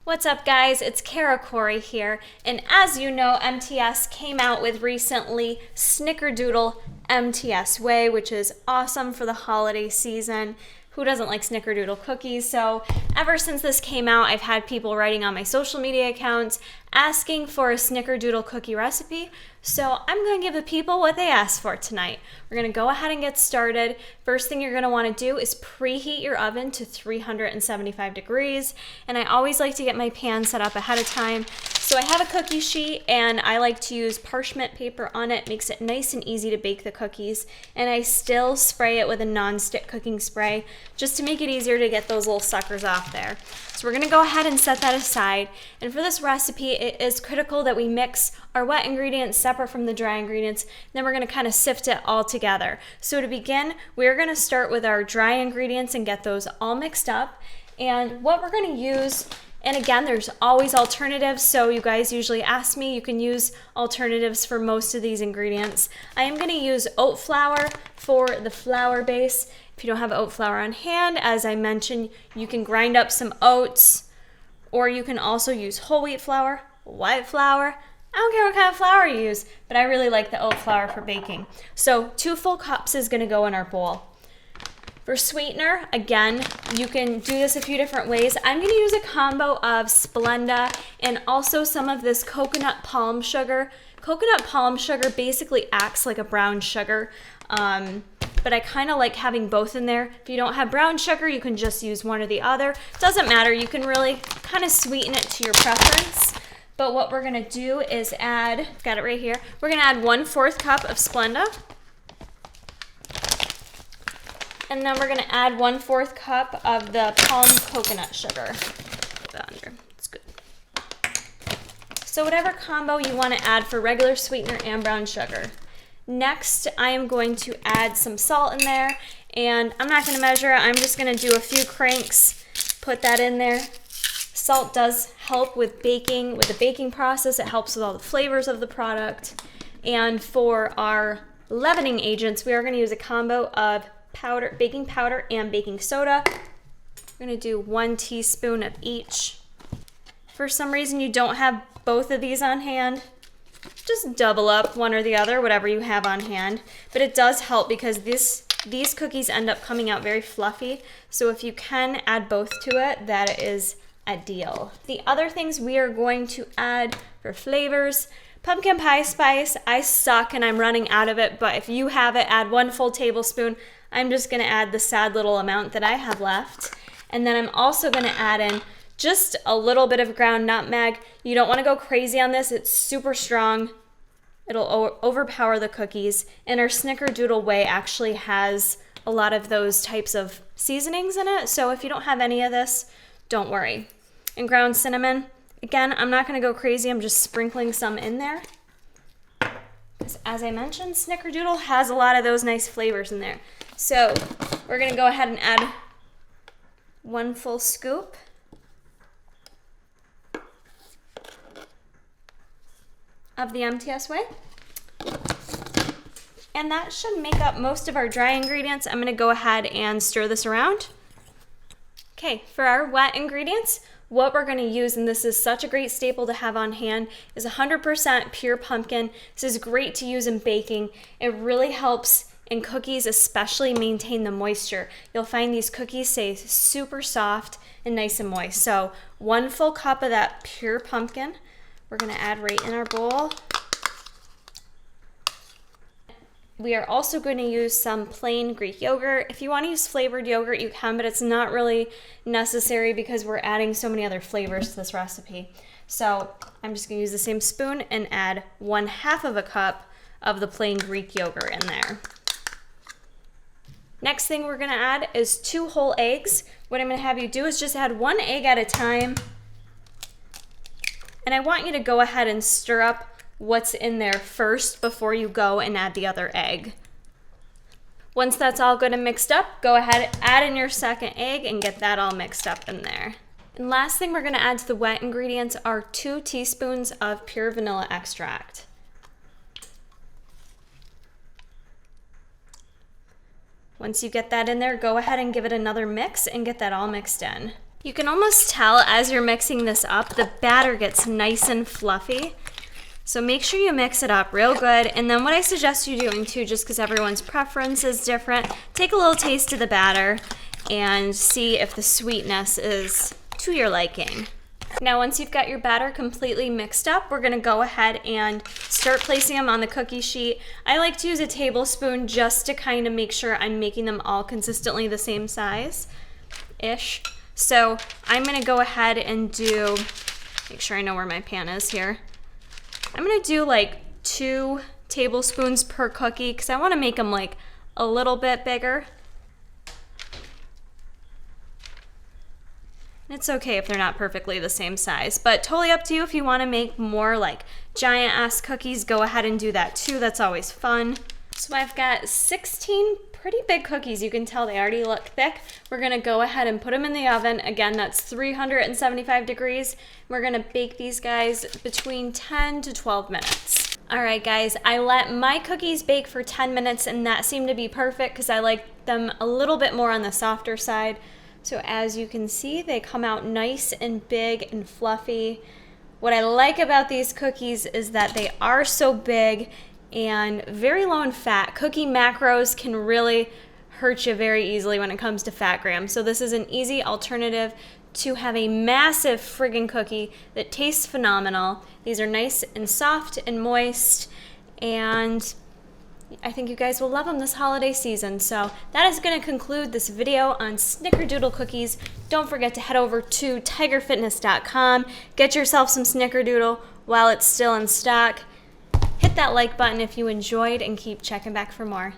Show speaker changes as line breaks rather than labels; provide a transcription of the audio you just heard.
What's up, guys? It's Kara Corey here, and as you know, MTS came out with recently Snickerdoodle MTS Whey, which is awesome for the holiday season. Who doesn't like Snickerdoodle cookies? So ever since this came out, I've had people writing on my social media accounts asking for a Snickerdoodle cookie recipe. So I'm going to give the people what they asked for tonight. We're going to go ahead and get started. First thing you're going to want to do is preheat your oven to 375 degrees. And I always like to get my pan set up ahead of time. So I have a cookie sheet and I like to use parchment paper on it. Makes it nice and easy to bake the cookies. And I still spray it with a non-stick cooking spray just to make it easier to get those little suckers off there. So we're going to go ahead and set that aside. And for this recipe, it is critical that we mix our wet ingredients separate from the dry ingredients. Then we're going to kind of sift it all together. So to begin, we're going to start with our dry ingredients and get those all mixed up. And what we're going to use, and again, there's always alternatives, so you guys usually ask me, you can use alternatives for most of these ingredients. I am going to use oat flour for the flour base. If you don't have oat flour on hand, as I mentioned, you can grind up some oats, or you can also use whole wheat flour, white flour. I don't care what kind of flour you use, but I really like the oat flour for baking. So 2 full cups is going to go in our bowl. For sweetener, again, you can do this a few different ways. I'm going to use a combo of Splenda and also some of this coconut palm sugar. Coconut palm sugar basically acts like a brown sugar, but I kind of like having both in there. If you don't have brown sugar, you can just use one or the other. Doesn't matter. You can really kind of sweeten it to your preference. But what we're going to do is add, got it right here, we're going to add 1/4 cup of Splenda. And then we're going to add 1/4 cup of the palm coconut sugar. Put that under. It's good. So whatever combo you want to add for regular sweetener and brown sugar. Next, I am going to add some salt in there. And I'm not going to measure it. I'm just going to do a few cranks. Put that in there. Salt does help with baking, with the baking process. It helps with all the flavors of the product. And for our leavening agents, we are going to use a combo of powder, baking powder and baking soda. We're going to do 1 teaspoon of each. For some reason you don't have both of these on hand, just double up one or the other, whatever you have on hand. But it does help because these cookies end up coming out very fluffy. So if you can add both to it, that is ideal. The other things we are going to add for flavors, pumpkin pie spice. I suck and I'm running out of it, but if you have it, add 1 full tablespoon. I'm just going to add the sad little amount that I have left. And then I'm also going to add in just a little bit of ground nutmeg. You don't want to go crazy on this. It's super strong. It'll overpower the cookies. And our Snickerdoodle Whey actually has a lot of those types of seasonings in it. So if you don't have any of this, don't worry. And ground cinnamon. Again, I'm not going to go crazy. I'm just sprinkling some in there. As I mentioned, Snickerdoodle has a lot of those nice flavors in there. So we're going to go ahead and add 1 full scoop. Of the MTS Whey. And that should make up most of our dry ingredients. I'm going to go ahead and stir this around. Okay, for our wet ingredients, what we're going to use, and this is such a great staple to have on hand, is 100% pure pumpkin. This is great to use in baking. It really helps in cookies, especially maintain the moisture. You'll find these cookies stay super soft and nice and moist. So 1 full cup of that pure pumpkin, we're going to add right in our bowl. We are also going to use some plain Greek yogurt. If you want to use flavored yogurt, you can, but it's not really necessary because we're adding so many other flavors to this recipe. So I'm just going to use the same spoon and add 1/2 of a cup of the plain Greek yogurt in there. Next thing we're going to add is 2 whole eggs. What I'm going to have you do is just add 1 egg at a time. And I want you to go ahead and stir up what's in there first before you go and add the other egg. Once that's all good and mixed up, go ahead, add in your second egg and get that all mixed up in there. And last thing we're going to add to the wet ingredients are 2 teaspoons of pure vanilla extract. Once you get that in there, go ahead and give it another mix and get that all mixed in. You can almost tell as you're mixing this up, the batter gets nice and fluffy. So make sure you mix it up real good. And then what I suggest you doing too, just because everyone's preference is different, take a little taste of the batter and see if the sweetness is to your liking. Now once you've got your batter completely mixed up, we're gonna go ahead and start placing them on the cookie sheet. I like to use a tablespoon just to kind of make sure I'm making them all consistently the same size-ish. So I'm gonna go ahead and make sure I know where my pan is here. I'm gonna do like 2 tablespoons per cookie because I wanna make them like a little bit bigger. It's okay if they're not perfectly the same size, but totally up to you. If you wanna make more like giant ass cookies, go ahead and do that too. That's always fun. So I've got 16 pretty big cookies. You can tell they already look thick. We're gonna go ahead and put them in the oven. Again, that's 375 degrees. We're gonna bake these guys between 10 to 12 minutes. All right, guys, I let my cookies bake for 10 minutes and that seemed to be perfect because I like them a little bit more on the softer side. So as you can see, they come out nice and big and fluffy. What I like about these cookies is that they are so big and very low in fat. Cookie macros can really hurt you very easily when it comes to fat grams. So this is an easy alternative to have a massive friggin' cookie that tastes phenomenal. These are nice and soft and moist, and I think you guys will love them this holiday season. So that is gonna conclude this video on Snickerdoodle cookies. Don't forget to head over to tigerfitness.com, get yourself some Snickerdoodle while it's still in stock. Hit that like button if you enjoyed and keep checking back for more.